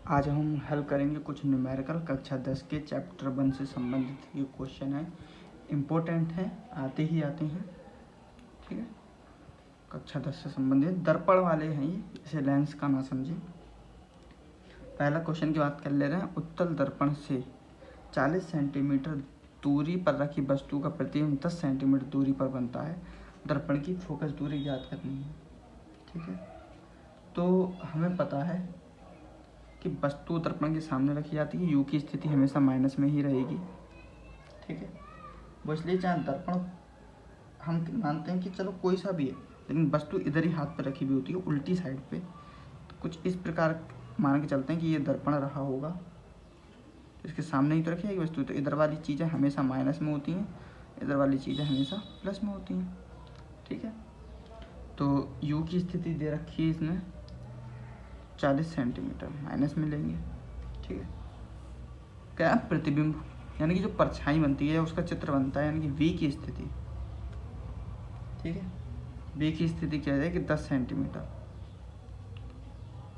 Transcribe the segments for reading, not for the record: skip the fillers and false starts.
आज हम हल करेंगे कुछ न्यूमेरिकल कक्षा 10 के चैप्टर 1 से संबंधित ये क्वेश्चन है। इम्पोर्टेंट है, आते हैं। ठीक है, कक्षा 10 से संबंधित दर्पण वाले हैं ये, इसे लेंस का ना समझें। पहला क्वेश्चन की बात कर ले रहे हैं। उत्तल दर्पण से 40 सेंटीमीटर दूरी पर रखी वस्तु का प्रतिबिंब 10 सेंटीमीटर दूरी पर बनता है। दर्पण की फोकस दूरी ज्ञात करनी है। ठीक है, तो हमें पता है कि वस्तु दर्पण के सामने रखी जाती है, यू की स्थिति हमेशा माइनस में ही रहेगी। ठीक है, वो इसलिए चाहे दर्पण हम मानते हैं कि चलो कोई सा भी है, लेकिन वस्तु इधर ही हाथ पर रखी हुई होती है, उल्टी साइड पे। तो कुछ इस प्रकार मान के चलते हैं कि ये दर्पण रहा होगा, इसके सामने ही तो रखी जाएगी वस्तु। तो इधर वाली चीज़ें हमेशा माइनस में होती हैं, इधर वाली चीज़ें हमेशा प्लस में होती हैं। ठीक है, तो यू की स्थिति दे रखी है इसमें 40 सेंटीमीटर, माइनस में लेंगे। ठीक है, क्या प्रतिबिंब यानी कि जो परछाई बनती है उसका चित्र बनता है, यानी कि वी की स्थिति। ठीक है, वी की स्थिति क्या है कि 10 सेंटीमीटर।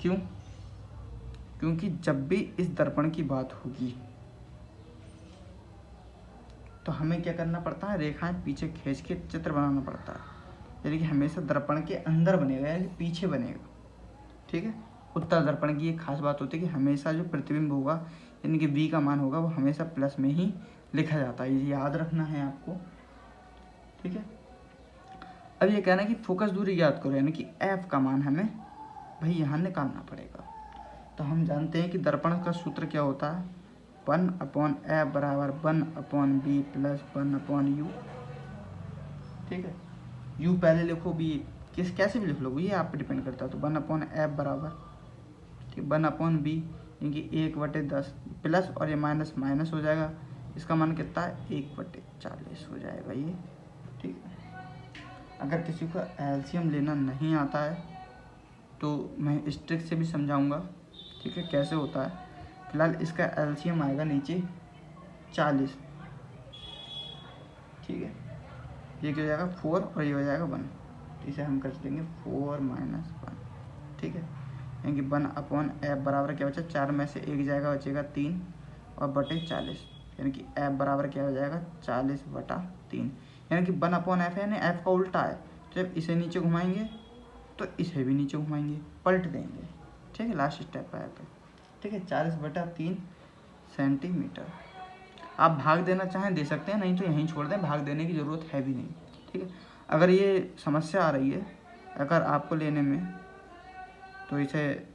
क्यों? क्योंकि जब भी इस दर्पण की बात होगी तो हमें क्या करना पड़ता है, रेखाएं पीछे खींच के चित्र बनाना पड़ता है, यानी कि हमेशा दर्पण के अंदर बनेगा, यानी कि पीछे बनेगा। ठीक है, उत्तल दर्पण की एक खास बात होती है कि हमेशा जो प्रतिबिंब होगा यानी कि v का मान होगा वो हमेशा प्लस में ही लिखा जाता है, ये याद रखना है आपको। ठीक है, अब ये कहना है कि फोकस दूरी याद करो, यानी कि f का मान हमें भाई यहाँ निकालना पड़ेगा। तो हम जानते हैं कि दर्पण का सूत्र क्या होता है, 1/f बराबर 1/b प्लस 1/u। ठीक है, u पहले लिखो, b कैसे भी लिख लो, ये आप पे डिपेंड करता है। तो 1/f बराबर 1/b, यानी कि 1/10 प्लस और ये माइनस माइनस हो जाएगा, इसका मान कितना है 1/40 हो जाएगा ये। ठीक है, अगर किसी को एलसीएम लेना नहीं आता है तो मैं इस ट्रिक से भी समझाऊंगा। ठीक है, कैसे होता है। फिलहाल इसका एलसीएम आएगा नीचे 40। ठीक है, ये क्या हो जाएगा 4 और ये हो जाएगा 1, तो इसे हम कर देंगे 4 - 1। ठीक है, यानी कि 1/f बराबर क्या बचा, 4 में से 1 जाएगा, बचेगा 3 और बटे 40, यानी कि f बराबर क्या हो जाएगा 40/3, यानी कि 1/f यानी f का उल्टा है। तो जब इसे नीचे घुमाएंगे तो इसे भी नीचे घुमाएंगे, पलट देंगे। ठीक है, लास्ट स्टेप पर आया। ठीक है, 40/3 सेंटीमीटर। आप भाग देना चाहें दे सकते हैं, नहीं तो यहीं छोड़ दें, भाग देने की ज़रूरत है भी नहीं। ठीक है, अगर ये समस्या आ रही है अगर आपको लेने में, तो इसे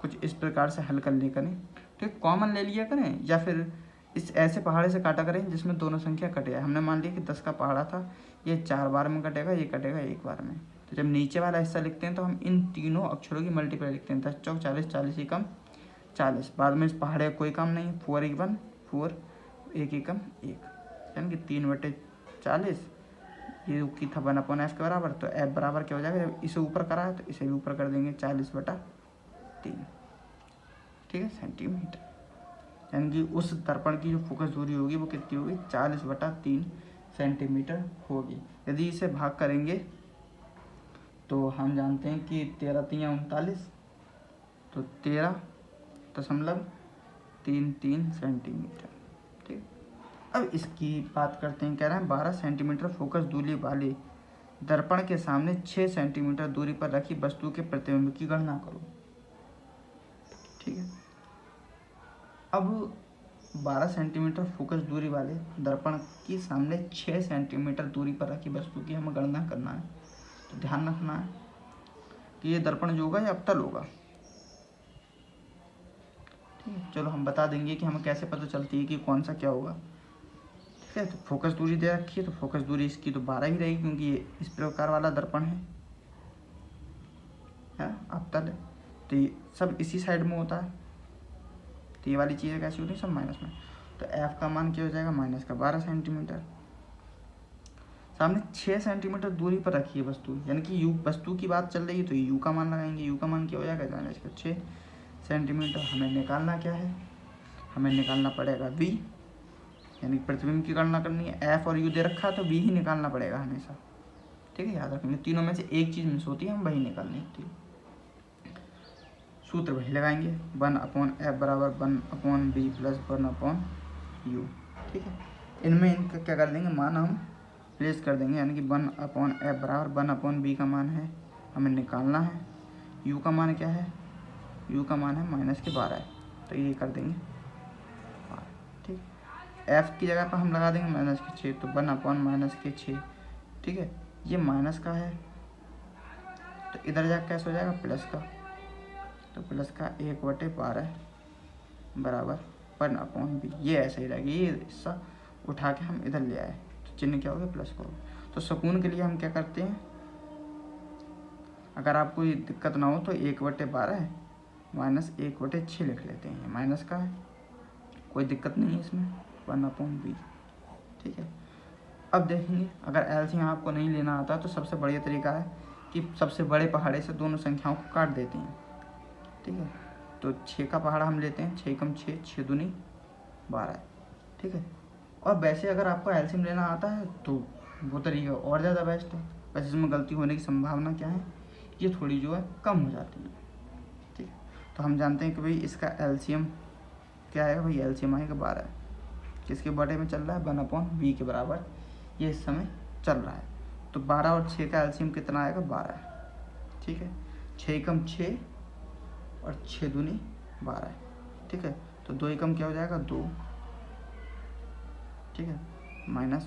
कुछ इस प्रकार से हल कर लिया करें। ठीक, कॉमन ले लिया करें, या फिर इस ऐसे पहाड़े से काटा करें जिसमें दोनों संख्या कटे। हमने मान लिया कि 10 का पहाड़ा था, ये 4 बार में कटेगा, ये कटेगा 1 बार में। तो जब नीचे वाला हिस्सा लिखते हैं तो हम इन तीनों अक्षरों की मल्टीप्लाई लिखते हैं, 10 चौक 40, 40 एकम 40। बाद में इस पहाड़े का कोई काम नहीं, 4 × 1 4, 1 एकम 1, यानी कि 3/40। ये की था 1/f के बराबर। तो f बराबर क्या हो जाएगा, जब इसे ऊपर करा है तो इसे भी ऊपर कर देंगे 40/3। ठीक है, सेंटीमीटर, यानी कि उस दर्पण की जो फोकस दूरी होगी वो कितनी होगी 40/3 सेंटीमीटर होगी। यदि इसे भाग करेंगे तो हम जानते हैं कि 13 × 3 = 39, तो 13.33 सेंटीमीटर। ठीक, अब इसकी बात करते हैं। कह रहे हैं 12 सेंटीमीटर फोकस दूरी वाले दर्पण के सामने 6 सेंटीमीटर दूरी पर रखी वस्तु के प्रतिबिंब की गणना करो। ठीक है, अब 12 सेंटीमीटर फोकस दूरी वाले दर्पण के सामने 6 सेंटीमीटर दूरी पर रखी वस्तु की हमें गणना करना है। तो ध्यान रखना है कि ये दर्पण जो होगा ये अवतल होगा। ठीक है, चलो हम बता देंगे कि हमें कैसे पता चलती है कि कौन सा क्या होगा। ठीक है, तो फोकस दूरी दे रखी है, तो फोकस दूरी इसकी तो 12 ही रहेगी, क्योंकि ये इस प्रकार वाला दर्पण है, अवतल है। तो ये सब इसी साइड में होता है, तो ये वाली चीज़ें कैसी होती है, सब माइनस में। तो f का मान क्या हो जाएगा -12 सेंटीमीटर। सामने 6 सेंटीमीटर दूरी पर रखी है वस्तु, यानी कि u वस्तु की बात चल रही है, तो u का मान लगाएंगे। u का मान क्या हो जाएगा, -6 सेंटीमीटर। हमें निकालना क्या है, हमें निकालना पड़ेगा v, यानी प्रतिबिंब की गणना करनी है। f और u दे रखा है तो v ही निकालना पड़ेगा हमेशा। ठीक है, याद रखेंगे, तीनों में से एक चीज़ मिस होती है, हम वही निकालनी होती है। सूत्र वही लगाएंगे, 1/f बराबर 1/b प्लस 1/u। ठीक है, इनमें इनका क्या कर देंगे, मान हम प्लेस कर देंगे, यानी कि 1/f बराबर 1/b का मान है, हमें निकालना है। u का मान क्या है, u का मान है -12 है, तो ये कर देंगे 12। ठीक, f की जगह पर हम लगा देंगे -6, तो 1/-6। ठीक है, ये माइनस का है तो इधर जाकर कैसे हो जाएगा, प्लस का, तो प्लस का 1/12 बराबर 1/b। ये ऐसे ही रहेगी, ये हिस्सा उठा के हम इधर ले आए तो चिन्ह क्या हो गया, प्लस का हो गया। तो सुकून के लिए हम क्या करते हैं, अगर आपको ये दिक्कत ना हो तो 1/12 -1/6 लिख लेते हैं, ये माइनस का है, कोई दिक्कत नहीं है इसमें, 1/b। ठीक है, अब देखेंगे अगर एलसीएम आपको नहीं लेना आता तो सबसे बढ़िया तरीका है कि सबसे बड़े पहाड़े से दोनों संख्याओं को काट देते हैं। ठीक है, तो 6 का पहाड़ा हम लेते हैं, 6 × 6 6 दूनी 12। ठीक है, और वैसे अगर आपको एलसीएम लेना आता है तो वो तरीका और ज़्यादा बेस्ट है, बस इसमें गलती होने की संभावना क्या है, ये थोड़ी जो है कम हो जाती है। ठीक है, तो हम जानते हैं कि भाई इसका एलसीएम क्या आएगा, भाई एलसीएम आएगा 12, किसके बटे में चल रहा है, 1/b के बराबर ये इस समय चल रहा है। तो 12 और 6 का एलसीएम कितना आएगा, 12। ठीक है, 6 × 6 और 6 दूनी 12। ठीक है, तो 2 एकम क्या हो जाएगा, 2। ठीक है, -1,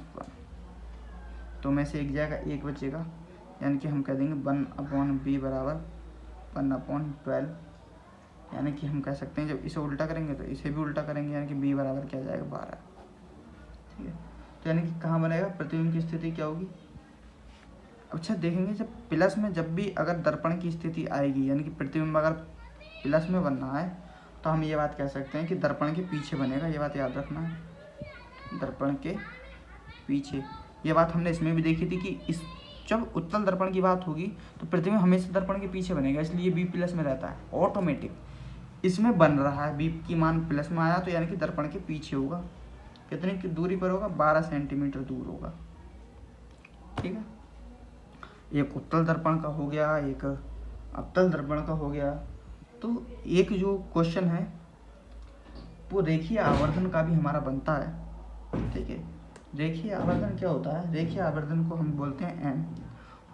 तो में से एक जाएगा, एक बचेगा, यानी कि हम कह देंगे 1/b बराबर 1/12। यानी कि हम कह सकते हैं जब इसे उल्टा करेंगे तो इसे भी उल्टा करेंगे, यानी कि b बराबर क्या जाएगा, 12। ठीक है, तो यानी कि कहाँ बनेगा, प्रतिबिंब की स्थिति क्या होगी। अच्छा देखेंगे, जब प्लस में जब भी अगर दर्पण की स्थिति आएगी, यानी कि प्रतिबिंब अगर प्लस में बनना है तो हम ये बात कह सकते हैं कि दर्पण के पीछे बनेगा, ये बात याद रखना है, दर्पण के पीछे। ये बात हमने इसमें भी देखी थी कि इस जब उत्तल दर्पण की बात होगी तो प्रतिबिंब हमेशा दर्पण के पीछे बनेगा, इसलिए b प्लस में रहता है ऑटोमेटिक। इसमें बन रहा है b की मान प्लस में आया तो यानी कि दर्पण के पीछे होगा, कितनी की दूरी पर होगा, 12 सेंटीमीटर दूर होगा। ठीक है, एक उत्तल दर्पण का हो गया, एक अवतल दर्पण का हो गया। तो एक जो क्वेश्चन है वो रेखीय आवर्धन का भी हमारा बनता है। ठीक है, रेखीय आवर्धन क्या होता है, रेखीय आवर्धन को हम बोलते हैं m,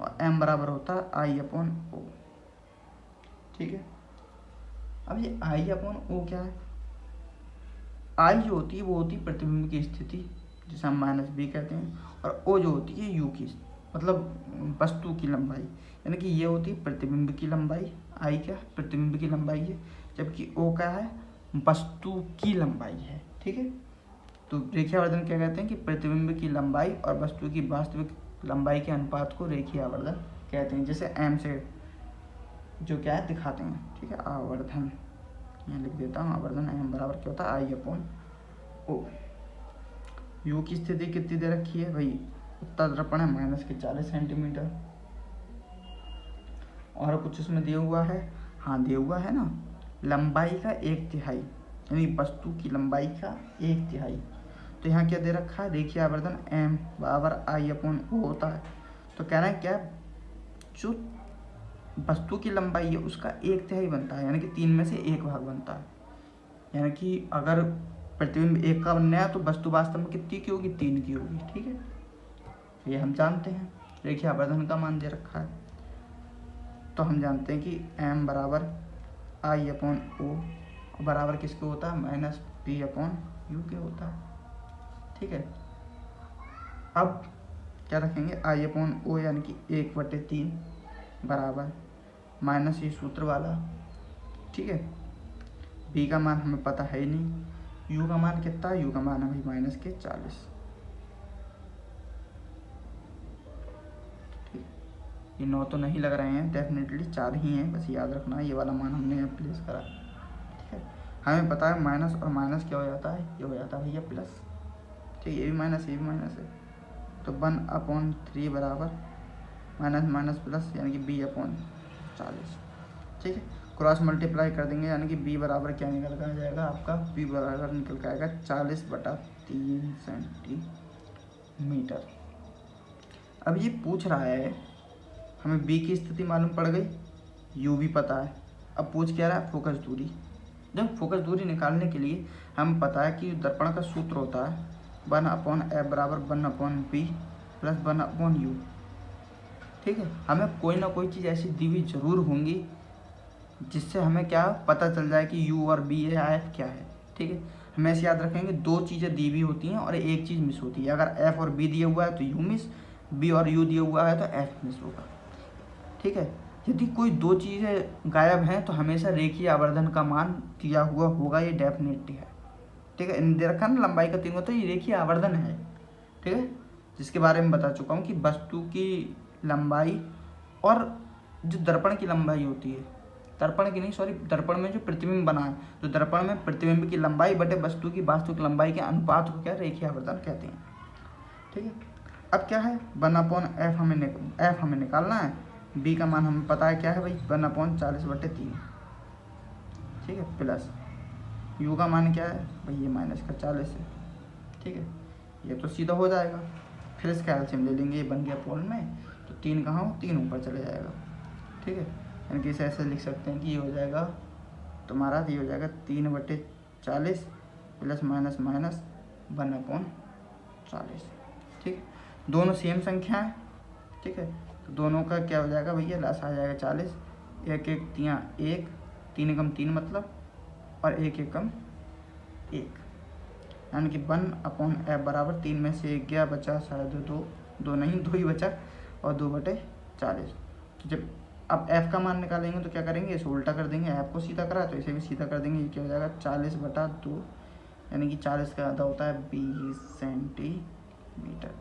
और m बराबर होता है I/O। ठीक है, अब ये I/O क्या है, I जो होती है वो होती है प्रतिबिंब की स्थिति, जिसे हम -b कहते हैं, और O जो होती है u की, मतलब वस्तु की लंबाई, यानी कि ये होती है प्रतिबिंब की लंबाई, I क्या प्रतिबिंब की लंबाई है, जबकि O क्या है, वस्तु की लंबाई है। ठीक है, तो रेखीय आवर्धन क्या कहते हैं कि प्रतिबिंब की लंबाई और वस्तु की वास्तविक लंबाई के अनुपात को रेखीय आवर्धन कहते हैं, जैसे m से जो क्या है दिखाते हैं। ठीक है, आवर्धन यहाँ लिख देता हूँ, आवर्धन m बराबर क्या होता है, I/O। u की स्थिति कितनी दे रखी है भाई, उत्तल दर्पण है -40 सेंटीमीटर, और कुछ उसमें दिया हुआ है, हाँ दिया हुआ है ना, लंबाई का 1/3, यानी वस्तु की लंबाई का 1/3। तो यहाँ क्या दे रखा है, रेखीय आवर्धन m बराबर I/O होता है। तो कहना है क्या, जो वस्तु की लंबाई है उसका 1/3 बनता है, यानी कि 3 में से 1 भाग बनता है। यानी कि अगर प्रतिबिंब 1 का बनना है तो वस्तु वास्तव में कितनी की होगी, 3 की होगी। ठीक है, ये हम जानते हैं, रेखीय आवर्धन का मान दे रखा है, तो हम जानते हैं कि m बराबर I/O बराबर किसके होता है, -b/u के होता है। ठीक है, अब क्या रखेंगे, I/O यानी कि 1/3 बराबर माइनस ये सूत्र वाला। ठीक है, b का मान हमें पता है ही नहीं, u का मान कितना है, u का मान है भाई -40। ठीक, ये 9 तो नहीं लग रहे हैं, डेफिनेटली 4 ही हैं, बस याद रखना ये वाला मान हमने यहाँ प्लेस करा। ठीक है, हमें पता है माइनस और माइनस क्या हो जाता है, ये हो जाता है भैया प्लस। ठीक, ये भी माइनस ये भी माइनस है, तो 1/3 बराबर माइनस प्लस, यानी कि b/40। ठीक है, क्रॉस मल्टीप्लाई कर देंगे, यानी कि b बराबर क्या निकल कर आ जाएगा आपका, b बराबर निकल कर आएगा 40/3 सेंटीमीटर। अब ये पूछ रहा है हमें b की स्थिति मालूम पड़ गई, u भी पता है, अब पूछ क्या रहा है, फोकस दूरी। जब फोकस दूरी निकालने के लिए हम पता है कि दर्पण का सूत्र होता है 1/f बराबर 1/b प्लस 1/u। ठीक है, हमें कोई ना कोई चीज़ ऐसी दी हुई जरूर होंगी जिससे हमें क्या पता चल जाए कि u और b है, f क्या है। ठीक है, हमें याद रखेंगे 2 चीज़ें दी हुई होती हैं और एक चीज़ मिस होती है। अगर f और b दिया हुआ है तो u मिस, b और u दिया हुआ है तो f मिस होगा। ठीक है, यदि कोई 2 चीज़ें गायब हैं तो हमेशा रेखीय आवर्धन का मान दिया हुआ होगा, ये डेफिनेटली है। ठीक है, दे रखा ना लंबाई का 3 होता है, ये रेखीय आवर्धन है। ठीक है, जिसके बारे में बता चुका हूँ कि वस्तु की लंबाई और जो दर्पण की लंबाई होती है, दर्पण की नहीं सॉरी, दर्पण में जो प्रतिबिंब बना है, तो दर्पण में प्रतिबिंब की लंबाई बटे वस्तु की वास्तविक लंबाई के अनुपात को क्या रेखीय आवर्धन कहते हैं। ठीक है, अब क्या है 1/f हमें निकालना है, b का मान हमें पता है क्या है भाई 1/40/3। ठीक है, प्लस u का मान क्या है भाई ये -40 है। ठीक है, ये तो सीधा हो जाएगा। फिर इसका एलसीएम ले लेंगे, ये बन गया पोल में, तो 3 कहाँ हो, 3 ऊपर चले जाएगा। ठीक है, यानी कि इसे ऐसे लिख सकते हैं कि ये हो जाएगा तुम्हारा, ये हो जाएगा 3/40 प्लस माइनस 1/40। ठीक है, दोनों सेम संख्या है। ठीक है, तो दोनों का क्या हो जाएगा भैया, लास आ जाएगा 40, 1 1 3 3 कम 3 मतलब, और 1 1 कम 1, यानी कि 1/f बराबर 3 में से 1 गया, बचा शायद 2 नहीं 2 ही बचा, और 2/40। तो जब अब f का मान निकालेंगे तो क्या करेंगे, इसे उल्टा कर देंगे, f को सीधा करा तो इसे भी सीधा कर देंगे। ये क्या हो जाएगा 40/2, यानी कि 40 का आधा होता है 20 सेंटीमीटर।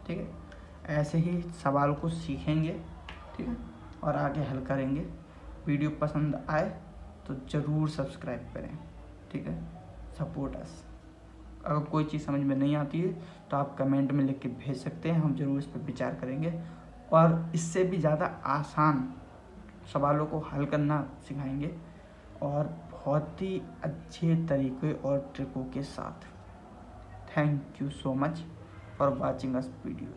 ठीक है, ऐसे ही सवाल को सीखेंगे। ठीक है, और आगे हल करेंगे। वीडियो पसंद आए तो ज़रूर सब्सक्राइब करें। ठीक है, सपोर्ट अस। अगर कोई चीज़ समझ में नहीं आती है तो आप कमेंट में लिख के भेज सकते हैं, हम ज़रूर इस पर विचार करेंगे और इससे भी ज़्यादा आसान सवालों को हल करना सिखाएंगे, और बहुत ही अच्छे तरीके और ट्रिकों के साथ। Thank you so much for watching us video.